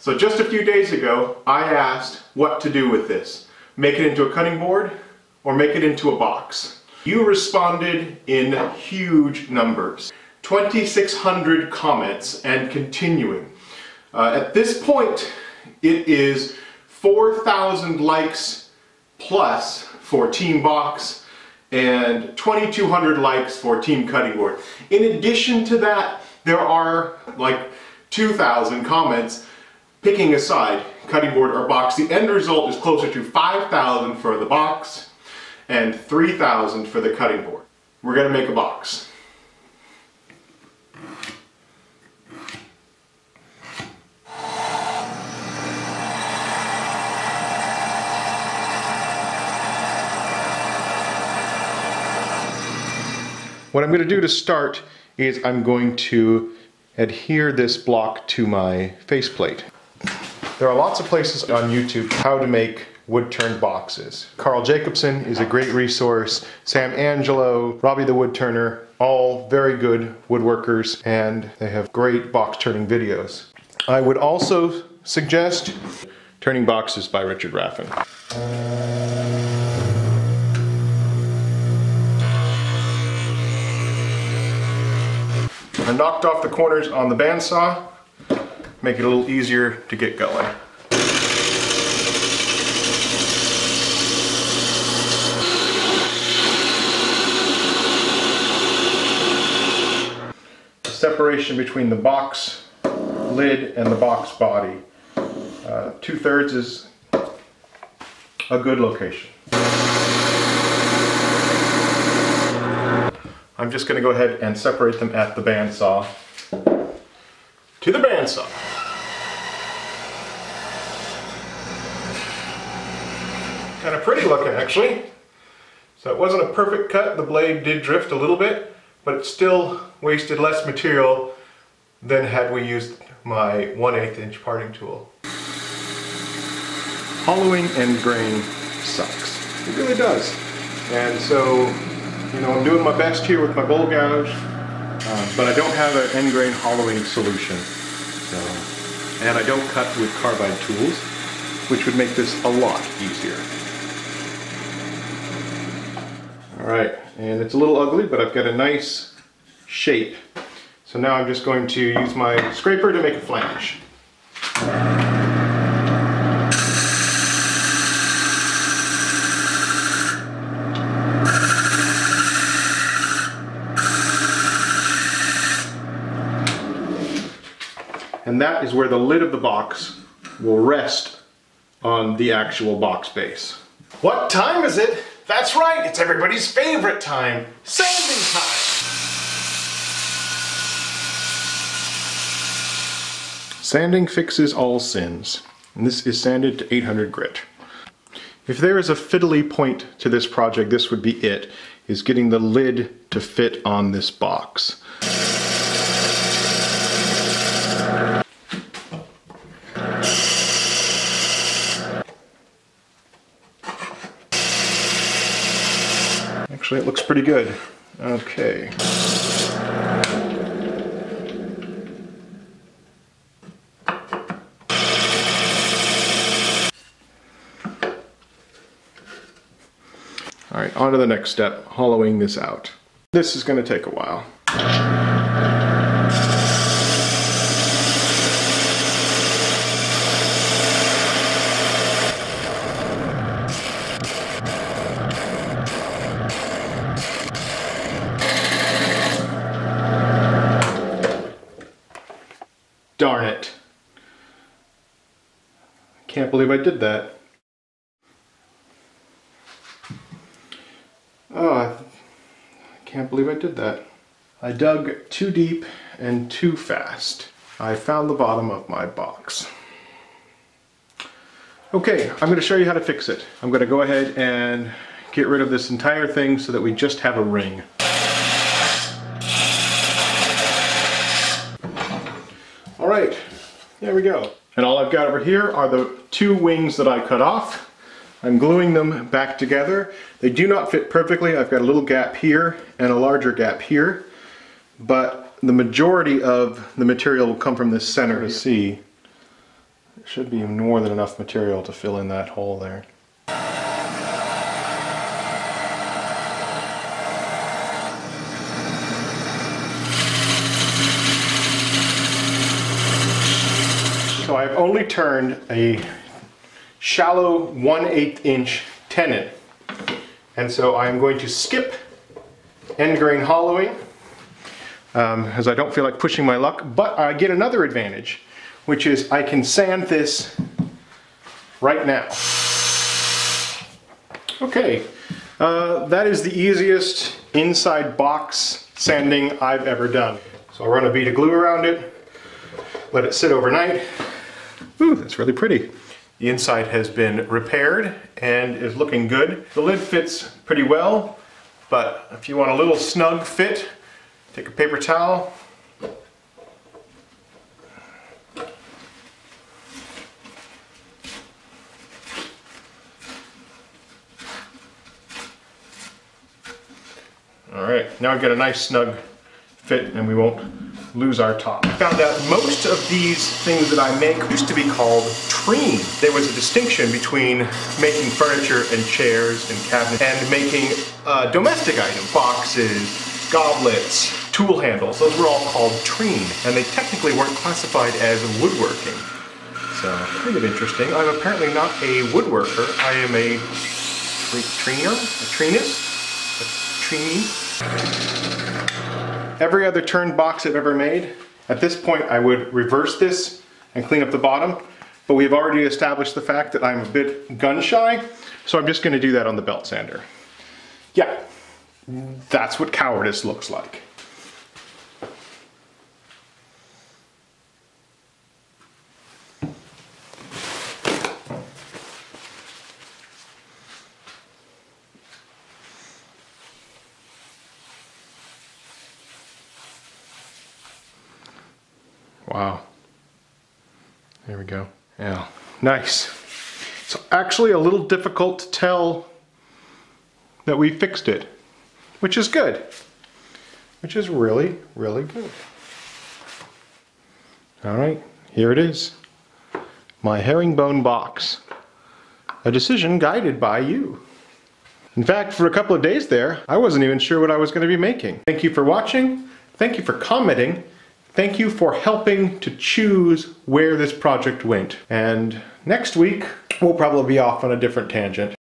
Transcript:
So just a few days ago, I asked what to do with this. Make it into a cutting board or make it into a box. You responded in huge numbers. 2,600 comments and continuing. At this point, it is 4,000 likes plus for Team Box and 2,200 likes for Team Cutting Board. In addition to that, there are like 2,000 comments picking a side, cutting board or box. The end result is closer to 5,000 for the box and 3,000 for the cutting board. We're going to make a box. What I'm going to do to start is I'm going to adhere this block to my faceplate. There are lots of places on YouTube how to make wood-turned boxes. Carl Jacobson is a great resource, Sam Angelo, Robbie the Woodturner, all very good woodworkers, and they have great box turning videos. I would also suggest Turning Boxes by Richard Raffin. I knocked off the corners on the bandsaw, make it a little easier to get going. The separation between the box lid and the box body. 2/3 is a good location. I'm just going to go ahead and separate them at the bandsaw. To the bandsaw. Kind of pretty looking, actually. So it wasn't a perfect cut. The blade did drift a little bit, but it still wasted less material than had we used my 1/8 inch parting tool. Hollowing end grain sucks. It really does. And so, you know, I'm doing my best here with my bowl gouge, but I don't have an end grain hollowing solution. So, and I don't cut with carbide tools, which would make this a lot easier. Alright, and it's a little ugly, but I've got a nice shape. So now I'm just going to use my scraper to make a flange. And that is where the lid of the box will rest on the actual box base. What time is it? That's right, it's everybody's favorite time, sanding time! Sanding fixes all sins, and this is sanded to 800 grit. If there is a fiddly point to this project, this would be it, is getting the lid to fit on this box. Actually, it looks pretty good. Okay. Alright, on to the next step, hollowing this out. This is going to take a while. Darn it. I can't believe I did that. Oh, I can't believe I did that. I dug too deep and too fast. I found the bottom of my box. Okay, I'm going to show you how to fix it. I'm going to go ahead and get rid of this entire thing so that we just have a ring. Alright, there we go. And all I've got over here are the two wings that I cut off. I'm gluing them back together. They do not fit perfectly. I've got a little gap here and a larger gap here, but the majority of the material will come from this center. To see, There should be more than enough material to fill in that hole there. So I've only turned a shallow 1/8 inch tenon, and so I'm going to skip end grain hollowing as I don't feel like pushing my luck, but I get another advantage, which is I can sand this right now. Okay, that is the easiest inside box sanding I've ever done. So I'll run a bead of glue around it, let it sit overnight. Ooh, that's really pretty. The inside has been repaired and is looking good. The lid fits pretty well, but if you want a little snug fit, take a paper towel, Alright, now I've got a nice snug fit and we won't lose our top. I found out most of these things that I make used to be called treen. There was a distinction between making furniture and chairs and cabinets and making domestic items, boxes, goblets, tool handles. Those were all called treen, and they technically weren't classified as woodworking. So, kind of interesting. I'm apparently not a woodworker. I am a treener, a treenist, a treenee. Every other turned box I've ever made, at this point I would reverse this and clean up the bottom, but we've already established the fact that I'm a bit gun shy, so I'm just going to do that on the belt sander. Yeah, that's what cowardice looks like. Wow. There we go. Yeah, nice. It's actually a little difficult to tell that we fixed it, which is good. Which is really, really good. All right, here it is. My herringbone box. A decision guided by you. In fact, for a couple of days there, I wasn't even sure what I was going to be making. Thank you for watching. Thank you for commenting. Thank you for helping to choose where this project went. And next week, we'll probably be off on a different tangent.